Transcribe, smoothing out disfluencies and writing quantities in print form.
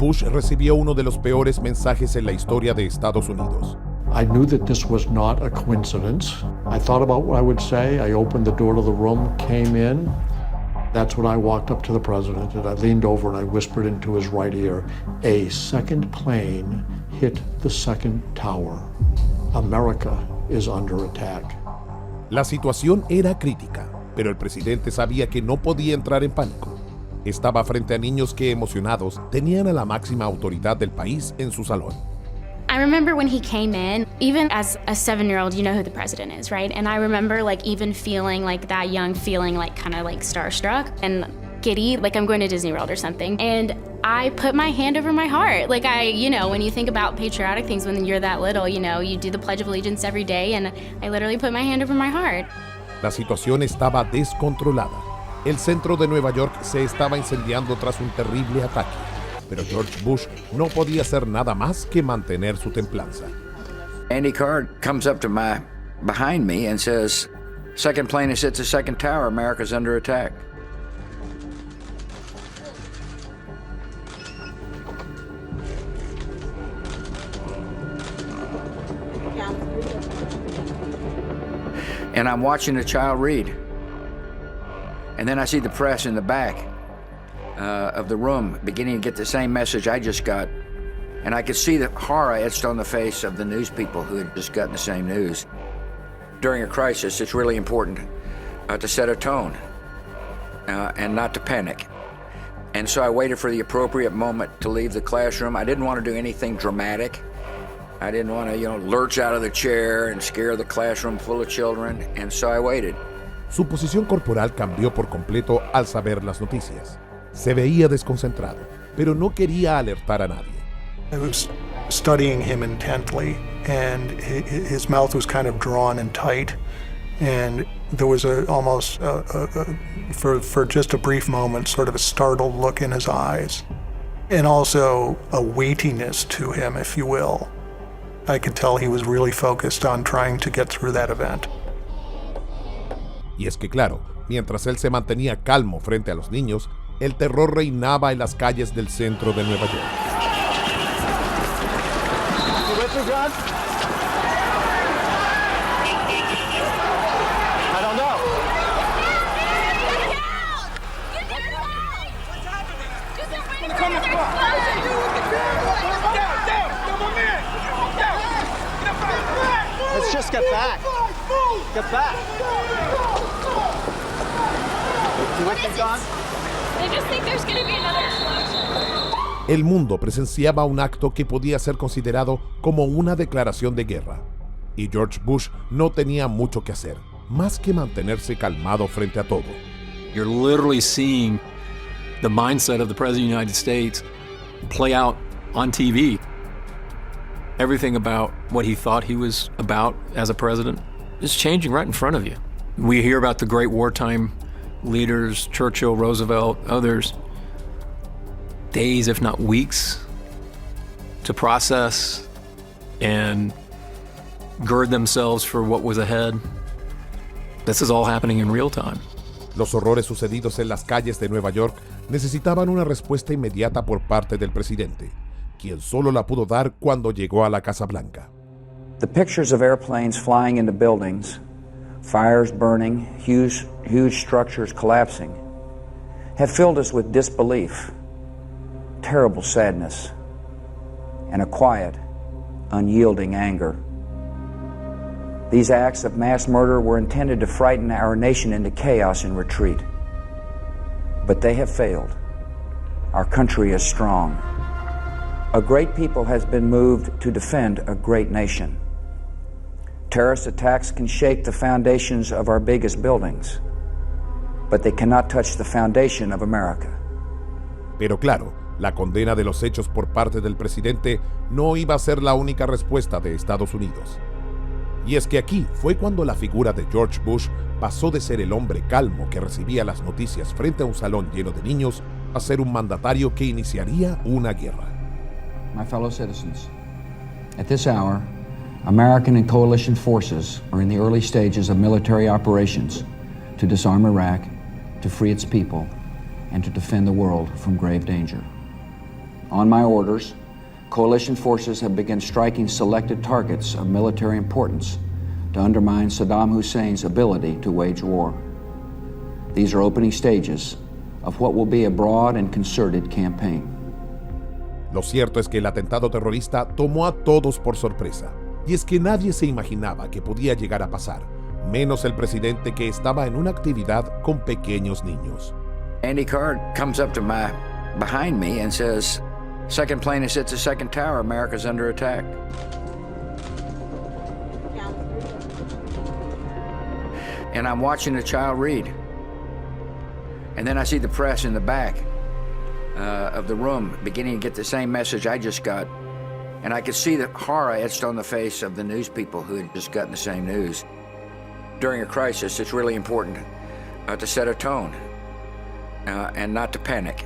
Bush recibió uno de los peores mensajes en la historia de Estados Unidos. I knew that this was not a coincidence. I thought about what I would say. I opened the door to the room, came in. That's when I walked up to the president and I leaned over and I whispered into his right ear, "A second plane hit the second tower. America is under attack." La situación era crítica, pero el presidente sabía que no podía entrar en pánico. Estaba frente a niños que, emocionados, tenían a la máxima autoridad del país en su salón. I remember when he came in, even as a 7-year-old, you know who the president is, right? And I remember like even feeling like that young, feeling like kind of like starstruck and giddy, like I'm going to Disney World or something. And I put my hand over my heart. Like when you think about patriotic things when you're that little, you do the Pledge of Allegiance every day, and I literally put my hand over my heart. La situación estaba descontrolada. El centro de Nueva York se estaba incendiando tras un terrible ataque. Pero George Bush no podía hacer nada más que mantener su templanza. Andy Card comes up to behind me and says, "Second plane has hit the second tower, America's under attack." And I'm watching a child read. And then I see the press in the back of the room beginning to get the same message I just got. And I could see the horror etched on the face of the news people who had just gotten the same news. During a crisis, it's really important to set a tone and not to panic. And so I waited for the appropriate moment to leave the classroom. I didn't want to do anything dramatic. I didn't want to, lurch out of the chair and scare the classroom full of children. And so I waited. Su posición corporal cambió por completo al saber las noticias. Se veía desconcentrado, pero no quería alertar a nadie. I was studying him intently, and his mouth was kind of drawn and tight, and there was for just a brief moment, sort of a startled look in his eyes, and also a weightiness to him, if you will. I could tell he was really focused on trying to get through that event. Y es que claro, mientras él se mantenía calmo frente a los niños, el terror reinaba en las calles del centro de Nueva York. Let's just get back. Get back. El mundo presenciaba un acto que podía ser considerado como una declaración de guerra. Y George Bush no tenía mucho que hacer, más que mantenerse calmado frente a todo. You're literally seeing the mindset of the President of the United States play out on TV. Everything about what he thought he was about as a president is changing right in front of you. We hear about the great wartime leaders, Churchill, Roosevelt, others, days, if not weeks, to process and gird themselves for what was ahead. This is all happening in real time. Los horrores sucedidos en las calles de Nueva York necesitaban una respuesta inmediata por parte del presidente, quien solo la pudo dar cuando llegó a la Casa Blanca. The pictures of airplanes flying into buildings, fires burning, huge structures collapsing, have filled us with disbelief, terrible sadness, and a quiet, unyielding anger. These acts of mass murder were intended to frighten our nation into chaos and retreat. But they have failed. Our country is strong. A great people has been moved to defend a great nation. Terrorist attacks can shake the foundations of our biggest buildings, but they cannot touch the foundation of America. Pero claro, la condena de los hechos por parte del presidente no iba a ser la única respuesta de Estados Unidos. Y es que aquí fue cuando la figura de George Bush pasó de ser el hombre calmo que recibía las noticias frente a un salón lleno de niños a ser un mandatario que iniciaría una guerra. My fellow citizens, at this hour, American and coalition forces are in the early stages of military operations to disarm Iraq, to free its people, and to defend the world from grave danger. On my orders, coalition forces have begun striking selected targets of military importance to undermine Saddam Hussein's ability to wage war. These are opening stages of what will be a broad and concerted campaign. Lo cierto es que el atentado terrorista tomó a todos por sorpresa, y es que nadie se imaginaba que podía llegar a pasar, menos el presidente, que estaba en una actividad con pequeños niños. Andy Card comes up to behind me and says, "Second plane has hit the second tower, America's under attack." And I'm watching a child read. And then I see the press in the back of the room beginning to get the same message I just got. And I could see the horror etched on the face of the news people who had just gotten the same news. During a crisis, it's really important to set a tone and not to panic.